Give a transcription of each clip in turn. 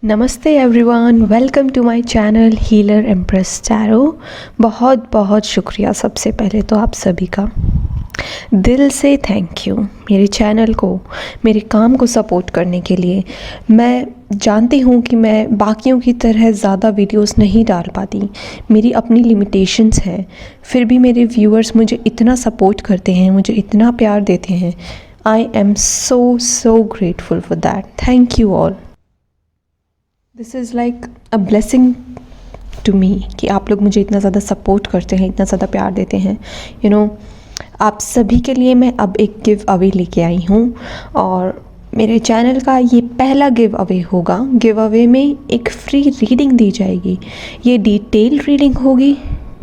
नमस्ते everyone, welcome to my channel Healer Empress Tarot. बहुत बहुत शुक्रिया सबसे पहले तो आप सभी का, दिल से थैंक यू मेरे चैनल को, मेरे काम को सपोर्ट करने के लिए। मैं जानती हूँ कि मैं बाकियों की तरह ज़्यादा वीडियोस नहीं डाल पाती, मेरी अपनी लिमिटेशंस हैं, फिर भी मेरे व्यूअर्स मुझे इतना सपोर्ट करते हैं, मुझे इतना प्यार देते हैं। I am so grateful for that. Thank you all. This is like a blessing to me कि आप लोग मुझे इतना ज़्यादा सपोर्ट करते हैं, इतना ज़्यादा प्यार देते हैं। यू नो, आप सभी के लिए मैं अब एक गिव अवे लेके आई हूँ और मेरे चैनल का ये पहला गिव अवे होगा। गिव अवे में एक फ्री रीडिंग दी जाएगी। ये डिटेल रीडिंग होगी,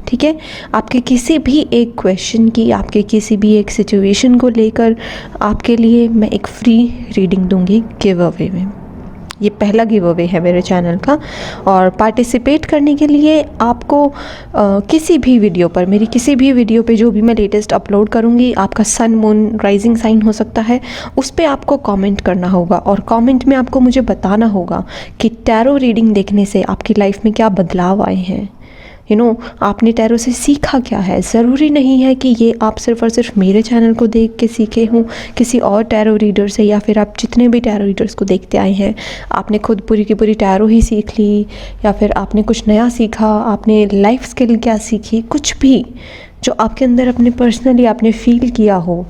ठीक है। आपके किसी भी एक क्वेश्चन की, आपके किसी भी एक सिचुएशन को लेकर आपके लिए मैं एक फ्री रीडिंग दूँगी गिव अवे में। ये पहला गिव अवे है मेरे चैनल का। और पार्टिसिपेट करने के लिए आपको किसी भी वीडियो पर, मेरी किसी भी वीडियो पे जो भी मैं लेटेस्ट अपलोड करूँगी, आपका सन मून राइजिंग साइन हो सकता है, उस पर आपको कमेंट करना होगा और कमेंट में आपको मुझे बताना होगा कि टैरो रीडिंग देखने से आपकी लाइफ में क्या बदलाव आए हैं। यू नो, आपने टैरो से सीखा क्या है। ज़रूरी नहीं है कि ये आप सिर्फ़ और सिर्फ मेरे चैनल को देख के सीखे हों, किसी और टैरो रीडर से, या फिर आप जितने भी टैरो रीडर्स को देखते आए हैं आपने खुद पूरी की पूरी टैरो ही सीख ली, या फिर आपने कुछ नया सीखा, आपने लाइफ स्किल क्या सीखी, कुछ भी जो आपके अंदर अपने पर्सनली आपने फील किया हो,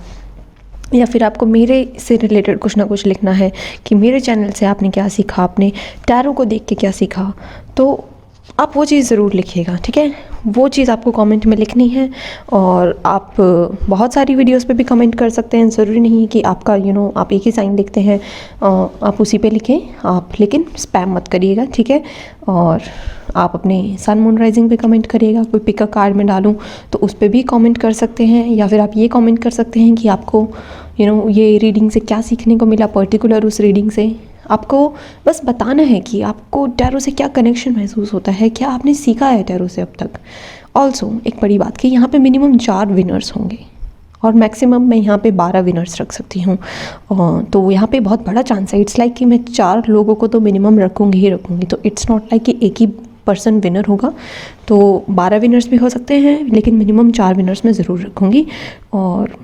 या फिर आपको मेरे से रिलेटेड कुछ ना कुछ लिखना है कि मेरे चैनल से आपने क्या सीखा, आपने टैरो को देख के क्या सीखा, तो आप वो चीज़ ज़रूर लिखिएगा, ठीक है। वो चीज़ आपको कमेंट में लिखनी है। और आप बहुत सारी वीडियोस पे भी कमेंट कर सकते हैं, ज़रूरी नहीं है कि आपका आप एक ही साइन लिखते हैं आप उसी पे लिखें आप, लेकिन स्पैम मत करिएगा, ठीक है। और आप अपने सन मून राइजिंग पे कमेंट करिएगा। कोई पिक अ कार्ड में डालूँ तो उस पर भी कमेंट कर सकते हैं, या फिर आप ये कमेंट कर सकते हैं कि आपको ये रीडिंग से क्या सीखने को मिला पर्टिकुलर उस रीडिंग से। आपको बस बताना है कि आपको टैरो से क्या कनेक्शन महसूस होता है, क्या आपने सीखा है टैरो से अब तक। ऑल्सो एक बड़ी बात कि यहाँ पे मिनिमम 4 विनर्स होंगे और मैक्सिमम मैं यहाँ पे 12 विनर्स रख सकती हूँ। तो यहाँ पे बहुत बड़ा चांस है। इट्स लाइक कि मैं 4 लोगों को तो मिनिमम रखूँगी ही रखूँगी। तो इट्स नॉट लाइक कि एक ही पर्सन विनर होगा। तो 12 विनर्स भी हो सकते हैं, लेकिन मिनिमम 4 विनर्स मैं ज़रूर रखूँगी। और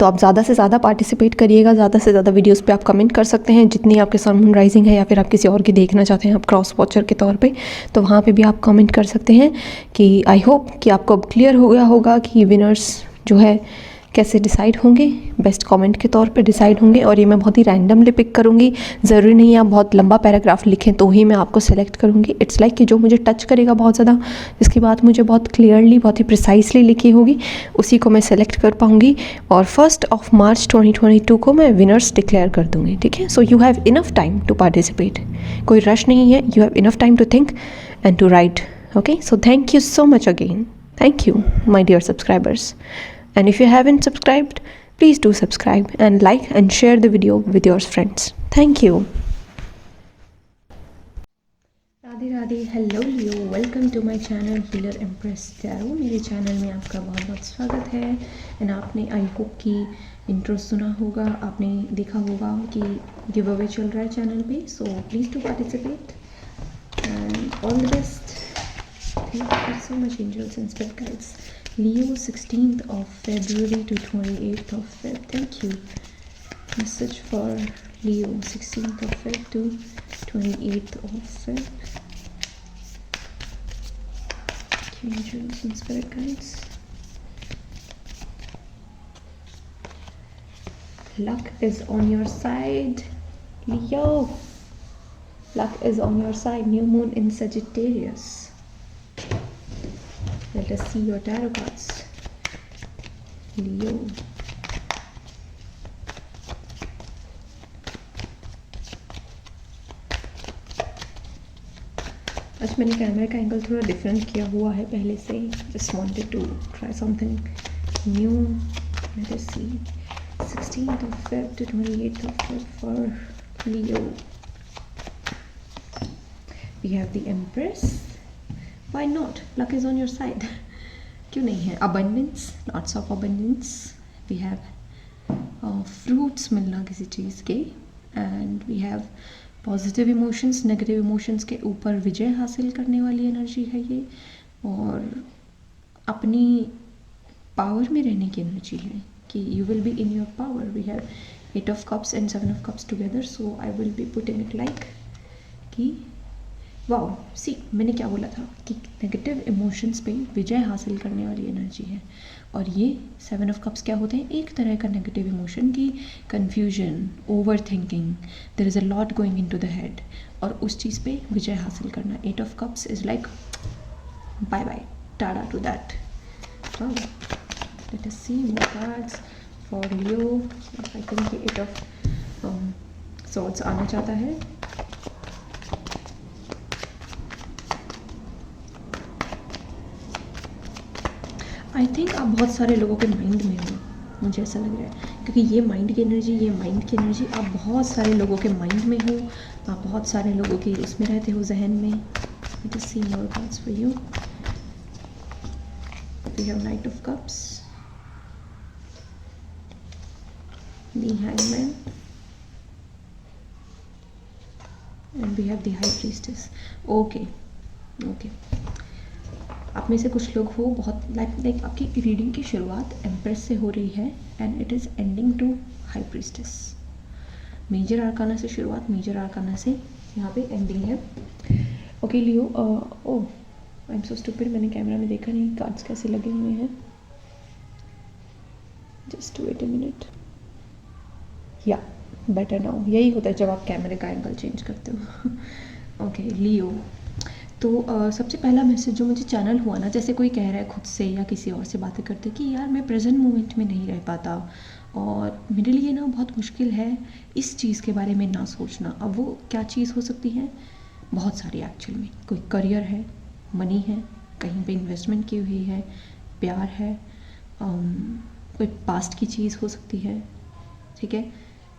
तो आप ज़्यादा से ज़्यादा पार्टिसिपेट करिएगा, ज़्यादा से ज़्यादा वीडियोस पे आप कमेंट कर सकते हैं, जितनी आपके सन मून राइजिंग है, या फिर आप किसी और की देखना चाहते हैं आप क्रॉस वॉचर के तौर पे, तो वहाँ पे भी आप कमेंट कर सकते हैं। कि आई होप कि आपको अब क्लियर हो गया होगा कि विनर्स जो है कैसे डिसाइड होंगे। बेस्ट कमेंट के तौर पे डिसाइड होंगे, और ये मैं बहुत ही रैंडमली पिक करूँगी। ज़रूरी नहीं है आप बहुत लंबा पैराग्राफ लिखें तो ही मैं आपको सेलेक्ट करूँगी। इट्स लाइक कि जो मुझे टच करेगा बहुत ज़्यादा, जिसकी बात मुझे बहुत क्लियरली, बहुत ही प्रिसाइसली लिखी होगी, उसी को मैं सेलेक्ट कर पाऊँगी। और 1 मार्च 2022 को मैं विनर्स डिक्लेयर कर दूँगी, ठीक है। So you have enough time to participate. कोई रश नहीं है, you have enough time to think and to write, okay. So thank you so much again. Thank you, my dear subscribers. And if you haven't subscribed, please do subscribe and like and share the video with your friends. Thank you. Radhe Radhe, hello Leo, welcome to my channel Healer Empress Tarot. मेरे channel में आपका बहुत बहुत स्वागत है। And आपने I hope की intro सुना होगा, आपने देखा होगा कि गिव अवे चल रहा है चैनल पे। So please to participate and all the best. Thank you so much, angels and spirit guides. Leo, 16th of February to 28th of Feb. Thank you. Message for Leo, 16th of Feb to 28th of Feb. Thank you, angels and spirit guides. Luck is on your side, Leo. Luck is on your side. New moon in Sagittarius. Let us see your tarot cards, Leo. आज मैंने कैमरे का angle थोड़ा different किया हुआ है पहले से। Just wanted to try something new. Let us see. 16th of Feb to 28th of Feb for Leo. We have the Empress. Why not? Luck is on your side. क्यों नहीं है? Abundance, lots of abundance. We have fruits मिलना किसी चीज़ के, and we have positive emotions negative emotions के ऊपर विजय हासिल करने वाली एनर्जी है ये, और अपनी पावर में रहने की एनर्जी है कि you will be in your power. We have 8 of cups and 7 of cups together, so I will be putting it like कि वाओ, सी मैंने क्या बोला था कि नेगेटिव इमोशंस पे विजय हासिल करने वाली एनर्जी है. और ये 7 ऑफ कप्स क्या होते हैं, एक तरह का नेगेटिव इमोशन की confusion, over thinking, there is a lot going into the head, और उस चीज़ पे विजय हासिल करना. 8 of cups is like bye bye, tata to that. Let us see more cards for Leo. I think ये 8 of swords आना चाहता है. आई थिंक आप बहुत सारे लोगों के माइंड में हो, मुझे ऐसा लग रहा है, क्योंकि ये माइंड की एनर्जी, ये माइंड की एनर्जी, आप बहुत सारे लोगों के माइंड में हो, आप बहुत सारे लोगों के उसमें रहते हो, जहन में. Let us see more cards for you. We have knight of cups, the hangman, and we have the high priestess. Okay okay, आप में से कुछ लोग हो बहुत लाइक आपकी रीडिंग की शुरुआत एम्प्रेस से हो रही है and it is ending to high priestess. Major arcana से शुरुआत, मेजर आर्काना से यहाँ पे एंडिंग है. Okay Leo, oh I am so stupid, मैंने कैमरा में देखा नहीं कार्ड्स कैसे लगे हुए हैं. Just wait a minute. Yeah better now, यही होता है जब आप कैमरे का एंगल चेंज करते हो. ओके लियो, तो सबसे पहला मैसेज जो मुझे चैनल हुआ ना, जैसे कोई कह रहा है खुद से या किसी और से बातें करते कि यार मैं प्रेजेंट मोमेंट में नहीं रह पाता और मेरे लिए ना बहुत मुश्किल है इस चीज़ के बारे में ना सोचना. अब वो क्या चीज़ हो सकती है, बहुत सारी एक्चुअल में. कोई करियर है, मनी है, कहीं पे इन्वेस्टमेंट की हुई है, प्यार है, कोई पास्ट की चीज़ हो सकती है, ठीक है,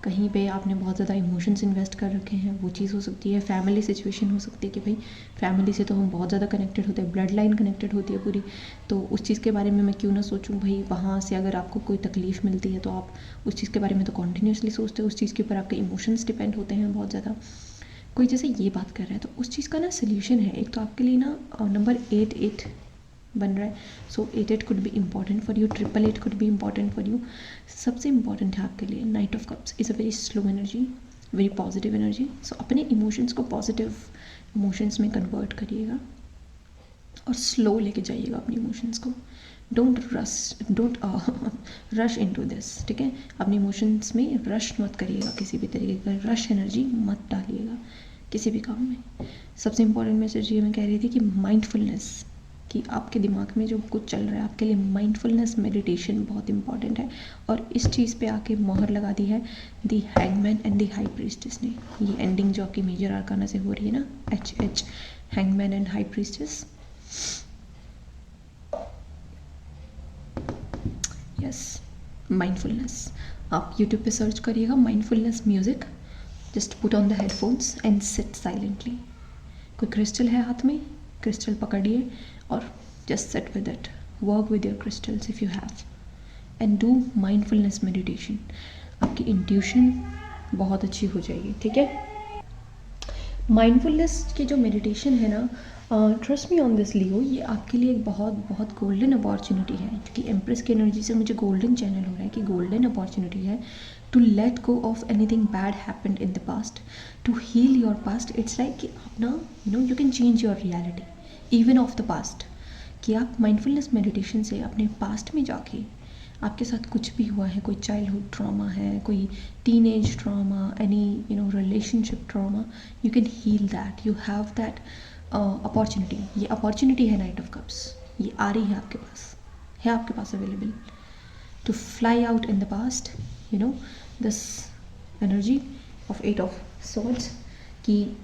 कहीं पे आपने बहुत ज़्यादा इमोशंस इन्वेस्ट कर रखे हैं, वो चीज़ हो सकती है. फैमिली सिचुएशन हो सकती है कि भाई फैमिली से तो हम बहुत ज़्यादा कनेक्टेड होते हैं, ब्लड लाइन कनेक्टेड होती है पूरी, तो उस चीज़ के बारे में मैं क्यों ना सोचूं. भाई वहाँ से अगर आपको कोई तकलीफ़ मिलती है तो आप उस चीज़ के बारे में तो कॉन्टीन्यूसली सोचते हो, उस चीज़ के ऊपर आपके इमोशंस डिपेंड होते हैं बहुत ज़्यादा. कोई जैसे ये बात कर रहा है तो उस चीज़ का ना सोल्यूशन है. एक तो आपके लिए ना नंबर 8 बन रहा है, so 8 could be important for you, 8 could be important for you. सबसे इम्पॉर्टेंट है आपके लिए Knight of cups is a very slow energy, very positive energy. So अपने इमोशंस को पॉजिटिव इमोशंस में कन्वर्ट करिएगा और स्लो लेके जाइएगा अपने इमोशंस को. डोंट रश इनटू दिस, ठीक है. अपने इमोशंस में रश मत करिएगा, किसी भी तरीके का रश एनर्जी मत डालिएगा किसी भी काम में. सबसे इम्पॉर्टेंट मैसेज ये मैं कह रही थी कि माइंडफुलनेस, कि आपके दिमाग में जो कुछ चल रहा है आपके लिए माइंडफुलनेस मेडिटेशन बहुत इंपॉर्टेंट है. और इस चीज़ पे आके मोहर लगा दी है the Hangman and the High Priestess ने. ये एंडिंग जो आपकी मेजर आर्काना से हो रही है ना, HH, hangman and high priestess. Yes, mindfulness. आप यूट्यूब पे सर्च करिएगा mindfulness music, just put on the headphones and sit silently. कोई क्रिस्टल है हाथ में, क्रिस्टल पकड़िए और just sit with it, work with your crystals if you have, and do mindfulness meditation. आपकी इंट्यूशन बहुत अच्छी हो जाएगी, ठीक है. माइंडफुलनेस की जो मेडिटेशन है ना, ट्रस्ट मी ऑन दिस लियो, ये आपके लिए एक बहुत बहुत गोल्डन अपॉर्चुनिटी है, क्योंकि एम्प्रेस की एनर्जी से मुझे गोल्डन चैनल हो रहा है कि गोल्डन अपॉर्चुनिटी है to let go of anything bad happened in the past, to heal your past. It's like कि आप ना you can change your reality even of the past. कि आप माइंडफुलनेस मेडिटेशन से अपने पास्ट में जाके आपके साथ कुछ भी हुआ है, कोई चाइल्डहुड ट्रॉमा है, कोई teenage trauma, any relationship trauma, you can heal that. You have that opportunity. ये अपॉर्चुनिटी है नाइट ऑफ कप्स, ये आ रही है आपके पास available to fly out in the past. This energy of 8 of Swords, कि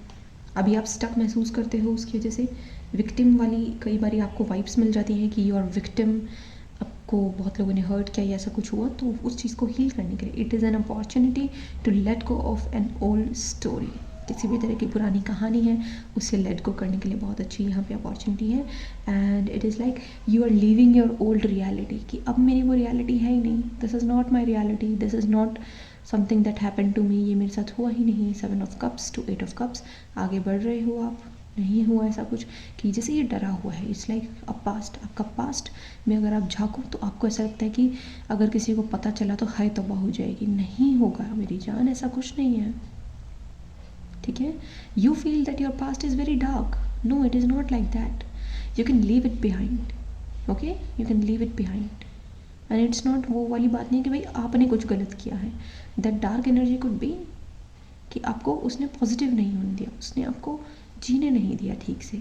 अभी आप स्टक महसूस करते हो, उसकी वजह से विक्टिम वाली कई बार आपको वाइब्स मिल जाती हैं कि यू आर विक्टिम, आपको बहुत लोगों ने हर्ट किया या ऐसा कुछ हुआ, तो उस चीज़ को हील करने के लिए it is an opportunity to let go of an old story. किसी भी तरह की पुरानी कहानी है उसे लेट गो करने के लिए बहुत अच्छी यहाँ पे अपॉर्चुनिटी है. And it is like you are living your old reality, कि अब मेरी वो रियलिटी है ही नहीं, this is not my reality, this is not something that happen to me, ये मेरे साथ हुआ ही नहीं। 7 of cups to 8 of cups, आगे बढ़ रहे हो आप, नहीं हुआ ऐसा कुछ कि जैसे ये डरा हुआ है। इट्स लाइक अ पास्ट, आपका पास्ट में अगर आप झाँको तो आपको ऐसा लगता है कि अगर किसी को पता चला तो हाय तबाह हो जाएगी। नहीं होगा मेरी जान, ऐसा कुछ नहीं है, ठीक है। You feel that your past is very dark, no it is not like that, you can leave it behind, okay, you can leave it behind. And it's not वो वाली बात नहीं है कि भाई आपने कुछ गलत किया है। That dark energy could be कि आपको उसने पॉजिटिव नहीं होने दिया, उसने आपको जीने नहीं दिया ठीक से।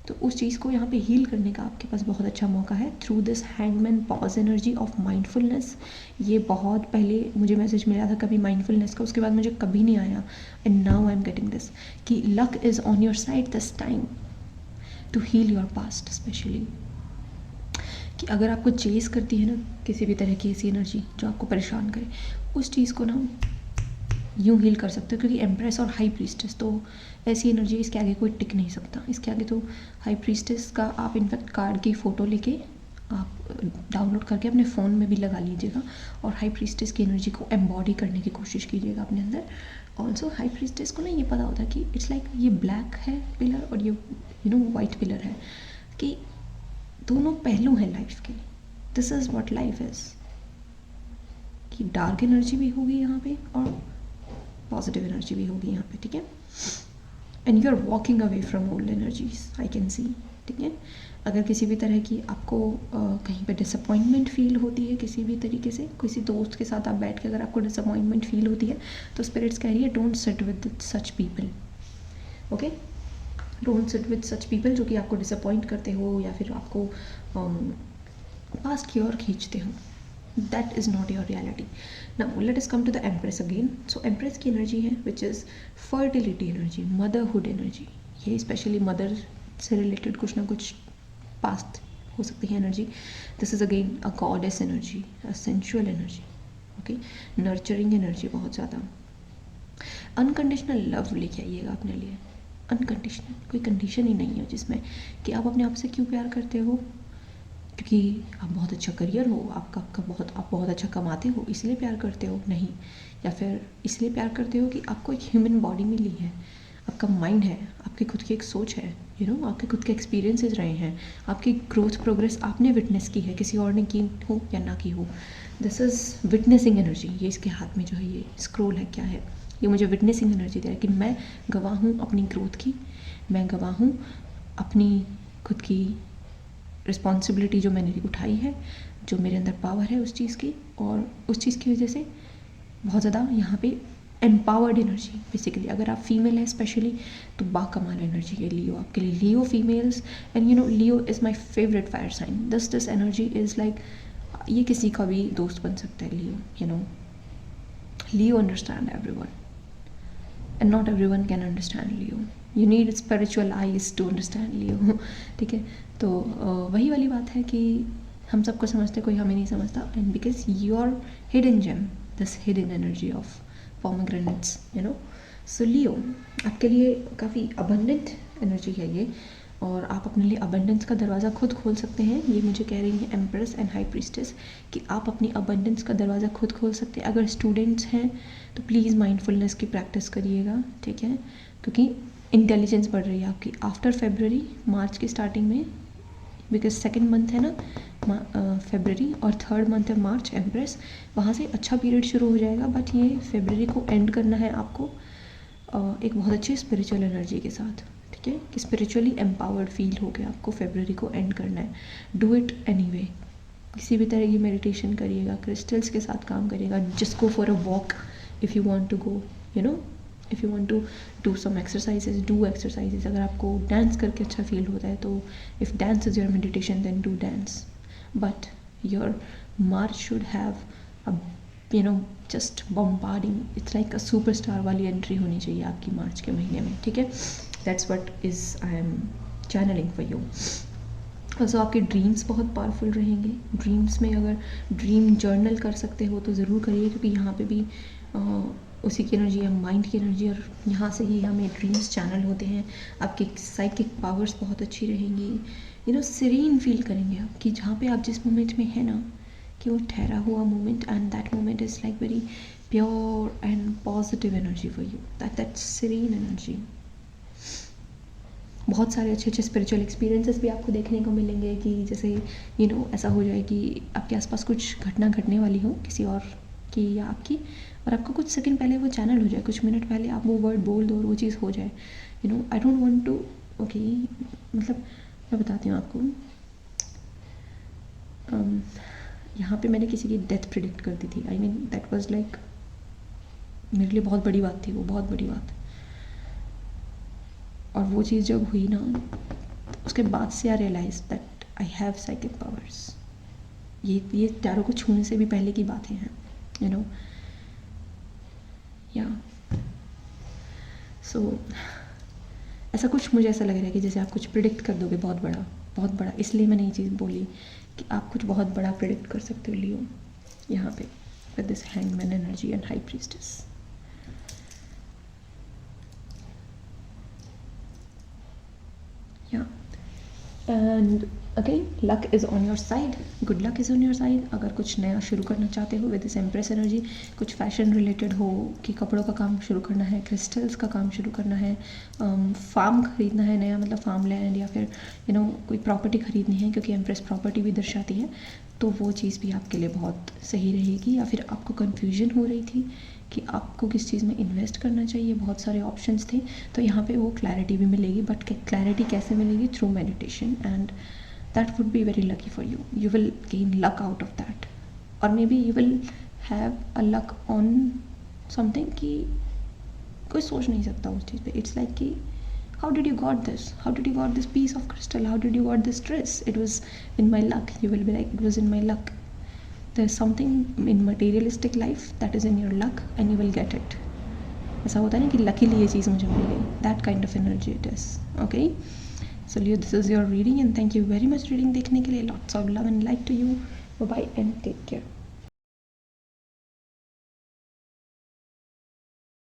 तो उस चीज़ को यहाँ पे हील करने का आपके पास बहुत अच्छा मौका है through this hangman pause energy of mindfulness. ये बहुत पहले मुझे मैसेज मिला था कभी माइंडफुलनेस का, उसके बाद मुझे कभी नहीं आया। And now I am getting this कि luck is on your side this time to heal your past. Specially कि अगर आपको चेस करती है ना किसी भी तरह की ऐसी एनर्जी जो आपको परेशान करे, उस चीज़ को ना यूँ हील कर सकते हो। क्योंकि एम्प्रेस और हाई प्रीस्टेस तो ऐसी एनर्जी, इसके आगे कोई टिक नहीं सकता। इसके आगे तो हाई प्रीस्टेस का आप इनफैक्ट कार्ड की फ़ोटो लेके आप डाउनलोड करके अपने फ़ोन में भी लगा लीजिएगा और हाई प्रीस्टेस की एनर्जी को एम्बॉडी करने की कोशिश कीजिएगा अपने अंदर। ऑल्सो हाई प्रीस्टेस को ना ये पता होता है कि इट्स लाइक ये ब्लैक है पिलर और ये वाइट पिलर है, कि दोनों पहलू हैं लाइफ के। This is what life is, कि डार्क एनर्जी भी होगी यहाँ पे और पॉजिटिव एनर्जी भी होगी यहाँ पे, ठीक है। And you are walking away from old energies, I can see, ठीक है। अगर किसी भी तरह की आपको कहीं पे डिसअपॉइंटमेंट फील होती है किसी भी तरीके से, किसी दोस्त के साथ आप बैठ के अगर आपको डिसअपॉइंटमेंट फील होती है तो स्पिरिट्स कह रही है don't sit with such people, okay, don't sit with such people जो कि आपको डिसअपॉइंट करते हो या फिर आपको पास्ट की ओर खींचते हो। That is not your reality. Now let us come to the Empress again. So Empress की एनर्जी है which is fertility energy, motherhood energy. ये स्पेशली मदर से रिलेटेड कुछ ना कुछ पास्ट हो सकती है energy. This is again a goddess energy, a sensual energy, okay, nurturing energy बहुत ज़्यादा। अनकंडीशनल लव लेके आइएगा अपने लिए, अनकंडीशनल, कोई कंडीशन ही नहीं है जिसमें कि आप अपने आप से क्यों प्यार करते हो, क्योंकि आप बहुत अच्छा करियर हो आपका, आप बहुत अच्छा कमाते हो इसलिए प्यार करते हो, नहीं। या फिर इसलिए प्यार करते हो कि आपको एक ह्यूमन बॉडी मिली है, आपका माइंड है, आपकी खुद की एक सोच है, आपके खुद के एक्सपीरियंसेस रहे हैं, आपकी ग्रोथ प्रोग्रेस आपने विटनेस की है, किसी और ने की हो या ना की हो। This is witnessing energy. ये इसके हाथ में जो है ये स्क्रोल है, क्या है ये, मुझे विटनेसिंग एनर्जी दे रहा है कि मैं गवाह हूँ अपनी ग्रोथ की, मैं गवाह हूँ अपनी खुद की रिस्पॉन्सिबिलिटी जो मैंने उठाई है, जो मेरे अंदर पावर है उस चीज़ की, और उस चीज़ की वजह से बहुत ज़्यादा यहाँ पे एम्पावर्ड एनर्जी। बेसिकली अगर आप फीमेल हैं स्पेशली तो बाकमाल एनर्जी है लियो आपके लिए। Leo females and Leo is my favourite fire sign. This energy is like, ये किसी का भी दोस्त बन सकता है Leo, Leo understand everyone and not everyone can understand Leo. You need spiritual eyes to understand Leo, ठीक है। तो वही वाली बात है कि हम सबको समझते, कोई हमें नहीं समझता, and because your hidden gem, this hidden energy of pomegranates, so Leo आपके लिए काफ़ी अबंडेंट एनर्जी है ये, और आप अपने लिए अबंडेंस का दरवाज़ा खुद खोल सकते हैं। ये मुझे कह रही है एम्प्रेस एंड हाई प्रीस्टेस कि आप अपनी अबंडेंस का दरवाज़ा खुद खोल सकते हैं। अगर स्टूडेंट्स हैं तो प्लीज़ माइंडफुलनेस की प्रैक्टिस करिएगा, ठीक है, क्योंकि इंटेलिजेंस बढ़ रही है आपकी आफ्टर फेबररी, मार्च की स्टार्टिंग में, बिकॉज सेकेंड मंथ है ना फेबररी और थर्ड मंथ है मार्च एम्प्रेस, वहाँ से अच्छा पीरियड शुरू हो जाएगा। बट ये फेबररी को एंड करना है आपको एक बहुत अच्छी स्पिरिचुअल एनर्जी के साथ, ठीक है, कि स्पिरिचुअली एम्पावर्ड फील हो गया आपको, फेबररी को एंड करना है। डू इट एनीवे, किसी भी तरह की मेडिटेशन करिएगा, क्रिस्टल्स के साथ काम करिएगा, just go for a walk if you want to go, if you want to do some exercises, do exercises. अगर आपको डांस करके अच्छा फील होता है तो if dance is your meditation then do dance, but your March should have just bombarding, it's like a superstar वाली एंट्री होनी चाहिए आपकी मार्च के महीने में, ठीक है। That's what is I am channelling for you. सो आपके ड्रीम्स बहुत पावरफुल रहेंगे। ड्रीम्स में अगर ड्रीम जर्नल कर सकते हो तो ज़रूर करिए, क्योंकि यहाँ पे भी उसी की एनर्जी है, माइंड की एनर्जी, और यहाँ से ही हमें ड्रीम्स चैनल होते हैं। आपकी साइकिक पावर्स बहुत अच्छी रहेंगी, सीरीन फील करेंगे आप, कि जहाँ पे आप जिस मोमेंट में है ना, कि वो ठहरा हुआ moment, and that moment is like very pure and positive energy for you, that serene energy. बहुत सारे अच्छे अच्छे स्पिरिचुअल एक्सपीरियंसेस भी आपको देखने को मिलेंगे कि जैसे ऐसा हो जाए कि आपके आसपास कुछ घटना घटने वाली हो किसी और की या आपकी, और आपको कुछ सेकंड पहले वो चैनल हो जाए, कुछ मिनट पहले आप वो वर्ड बोल दो और वो चीज़ हो जाए। I don't want to, okay, मतलब मैं बताती हूँ आपको। यहाँ पे मैंने किसी की डेथ प्रिडिक्ट कर दी थी। I mean that was like मेरे लिए बहुत बड़ी बात थी, वो बहुत बड़ी बात। और वो चीज़ जब हुई ना, उसके बाद से I realise that I have psychic powers. ये टैरो को छूने से भी पहले की बातें हैं, या सो ऐसा कुछ मुझे ऐसा लग रहा है कि जैसे आप कुछ प्रिडिक्ट कर दोगे बहुत बड़ा बहुत बड़ा। इसलिए मैंने ये चीज़ बोली कि आप कुछ बहुत बड़ा प्रिडिक्ट कर सकते हो लियो यहाँ पे with this hangman energy and high priestess. And again luck is on your side, good luck is on your side. अगर कुछ नया शुरू करना चाहते हो विद दिस एम्प्रेस एनर्जी, कुछ फैशन रिलेटेड हो कि कपड़ों का काम शुरू करना है, क्रिस्टल्स का काम शुरू करना है, फार्म खरीदना है नया, मतलब फार्म लैंड, या फिर कोई प्रॉपर्टी खरीदनी है, क्योंकि एम्प्रेस प्रॉपर्टी भी दर्शाती है, तो वो चीज़ भी आपके लिए बहुत सही रहेगी। या फिर आपको कन्फ्यूजन हो रही थी कि आपको किस चीज़ में इन्वेस्ट करना चाहिए, बहुत सारे ऑप्शंस थे, तो यहाँ पे वो क्लैरिटी भी मिलेगी। बट क्लैरिटी कैसे मिलेगी? Through meditation, and that would be very lucky for you. You will gain luck out of that, और maybe you will have a luck on something कि कोई सोच नहीं सकता उस चीज़ पे। इट्स लाइक कि how did you got this? How did you got this piece of crystal? How did you got this dress? It was in my luck. You will be like, it was in my luck. There's something in materialistic life that is in your luck and you will get it. ऐसा होता है ना कि luckily ये चीज़ मुझे मिल गई. That kind of energy it is. Okay? So Leo, this is your reading and thank you very much reading देखने के लिए. Lots of love and light to you. Bye bye and take care.